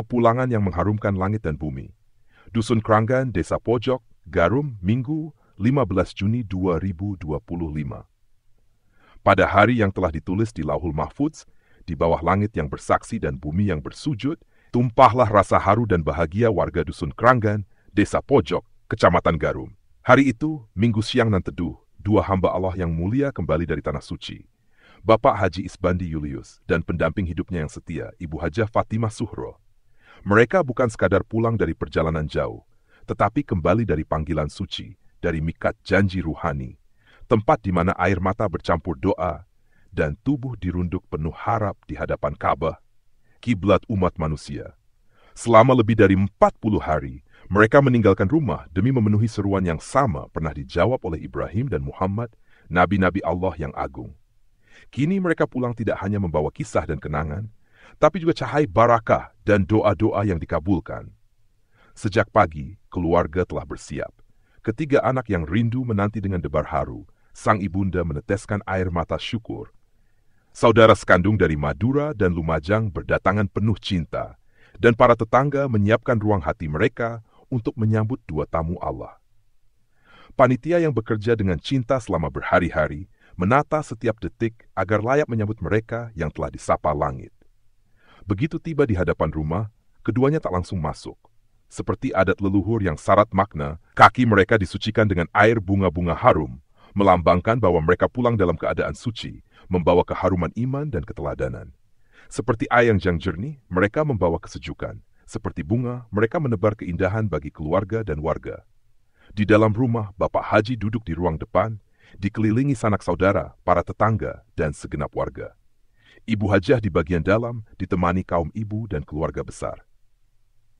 kepulangan yang mengharumkan langit dan bumi. Dusun Kranggan, Desa Pojok, Garum, Minggu, 15 Juni 2025. Pada hari yang telah ditulis di Lauhul Mahfudz, di bawah langit yang bersaksi dan bumi yang bersujud, tumpahlah rasa haru dan bahagia warga Dusun Kranggan, Desa Pojok, Kecamatan Garum. Hari itu, Minggu siang nan teduh, dua hamba Allah yang mulia kembali dari Tanah Suci. Bapak Haji Isbandi Julius dan pendamping hidupnya yang setia, Ibu Hajah Fatimah Suhro. Mereka bukan sekadar pulang dari perjalanan jauh, tetapi kembali dari panggilan suci, dari mikat janji ruhani, tempat di mana air mata bercampur doa, dan tubuh dirunduk penuh harap di hadapan Ka'bah, kiblat umat manusia. Selama lebih dari 40 hari, mereka meninggalkan rumah demi memenuhi seruan yang sama pernah dijawab oleh Ibrahim dan Muhammad, nabi-nabi Allah yang agung. Kini mereka pulang tidak hanya membawa kisah dan kenangan, tapi juga cahaya barakah dan doa-doa yang dikabulkan. Sejak pagi, keluarga telah bersiap. Ketiga anak yang rindu menanti dengan debar haru, sang ibunda meneteskan air mata syukur. Saudara sekandung dari Madura dan Lumajang berdatangan penuh cinta, dan para tetangga menyiapkan ruang hati mereka untuk menyambut dua tamu Allah. Panitia yang bekerja dengan cinta selama berhari-hari, menata setiap detik agar layak menyambut mereka yang telah disapa langit. Begitu tiba di hadapan rumah, keduanya tak langsung masuk. Seperti adat leluhur yang syarat makna, kaki mereka disucikan dengan air bunga-bunga harum, melambangkan bahwa mereka pulang dalam keadaan suci, membawa keharuman iman dan keteladanan. Seperti air yang jernih, mereka membawa kesejukan. Seperti bunga, mereka menebar keindahan bagi keluarga dan warga. Di dalam rumah, Bapak Haji duduk di ruang depan, dikelilingi sanak saudara, para tetangga, dan segenap warga. Ibu Hajah di bagian dalam ditemani kaum ibu dan keluarga besar.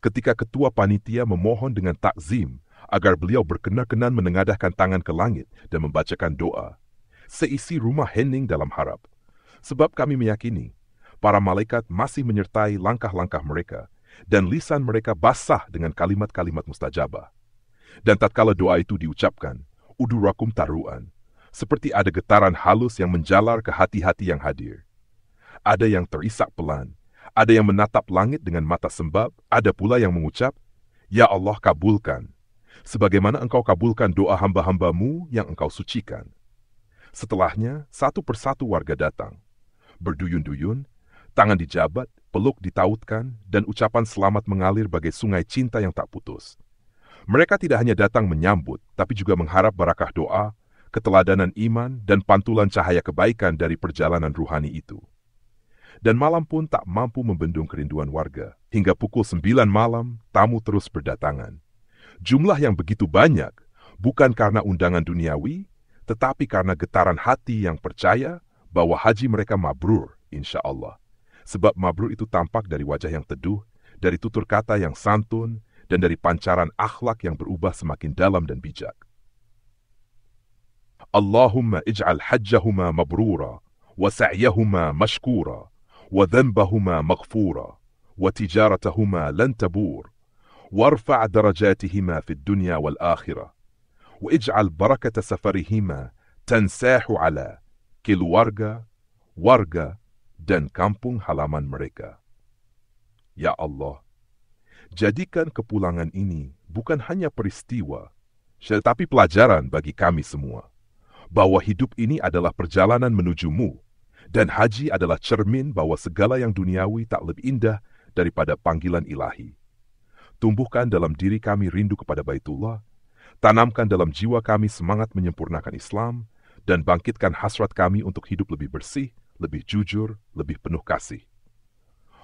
Ketika ketua panitia memohon dengan takzim agar beliau berkenan-kenan menengadahkan tangan ke langit dan membacakan doa, seisi rumah hening dalam harap. Sebab kami meyakini, para malaikat masih menyertai langkah-langkah mereka, dan lisan mereka basah dengan kalimat-kalimat mustajabah. Dan tatkala doa itu diucapkan, udurakum taruan, seperti ada getaran halus yang menjalar ke hati-hati yang hadir. Ada yang terisak pelan, ada yang menatap langit dengan mata sembab, ada pula yang mengucap, Ya Allah kabulkan, sebagaimana engkau kabulkan doa hamba-hambamu yang engkau sucikan. Setelahnya, satu persatu warga datang. Berduyun-duyun, tangan dijabat, peluk ditautkan, dan ucapan selamat mengalir bagai sungai cinta yang tak putus. Mereka tidak hanya datang menyambut, tapi juga mengharap barakah doa, keteladanan iman, dan pantulan cahaya kebaikan dari perjalanan ruhani itu. Dan malam pun tak mampu membendung kerinduan warga. Hingga pukul 9 malam, tamu terus berdatangan. Jumlah yang begitu banyak, bukan karena undangan duniawi, tetapi karena getaran hati yang percaya bahwa haji mereka mabrur, insya Allah. Sebab mabrur itu tampak dari wajah yang teduh, dari tutur kata yang santun, dan dari pancaran akhlak yang berubah semakin dalam dan bijak. Allahumma ij'al hajjahuma mabrura, wa sa'yahuma mashkura, wa dhanbahuma maghfura, wa tijaratahuma lan tabur, warfa' darajatihima fid dunya wal akhirah, wa ij'al barakata safarihima tansahu ala keluarga, warga, dan kampung halaman mereka. Ya Allah, jadikan kepulangan ini bukan hanya peristiwa, tetapi pelajaran bagi kami semua. Bahwa hidup ini adalah perjalanan menuju-Mu, dan haji adalah cermin bahwa segala yang duniawi tak lebih indah daripada panggilan ilahi. Tumbuhkan dalam diri kami rindu kepada Baitullah, tanamkan dalam jiwa kami semangat menyempurnakan Islam, dan bangkitkan hasrat kami untuk hidup lebih bersih, lebih jujur, lebih penuh kasih.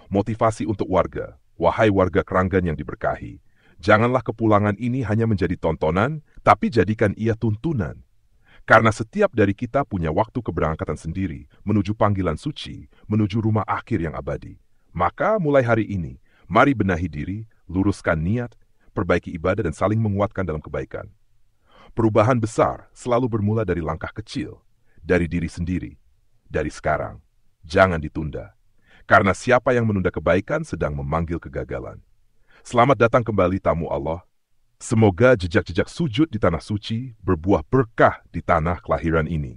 Motivasi untuk warga, wahai warga Kranggan yang diberkahi, janganlah kepulangan ini hanya menjadi tontonan, tapi jadikan ia tuntunan. Karena setiap dari kita punya waktu keberangkatan sendiri, menuju panggilan suci, menuju rumah akhir yang abadi. Maka mulai hari ini, mari benahi diri, luruskan niat, perbaiki ibadah dan saling menguatkan dalam kebaikan. Perubahan besar selalu bermula dari langkah kecil, dari diri sendiri, dari sekarang. Jangan ditunda. Karena siapa yang menunda kebaikan sedang memanggil kegagalan. Selamat datang kembali tamu Allah. Semoga jejak-jejak sujud di tanah suci berbuah berkah di tanah kelahiran ini.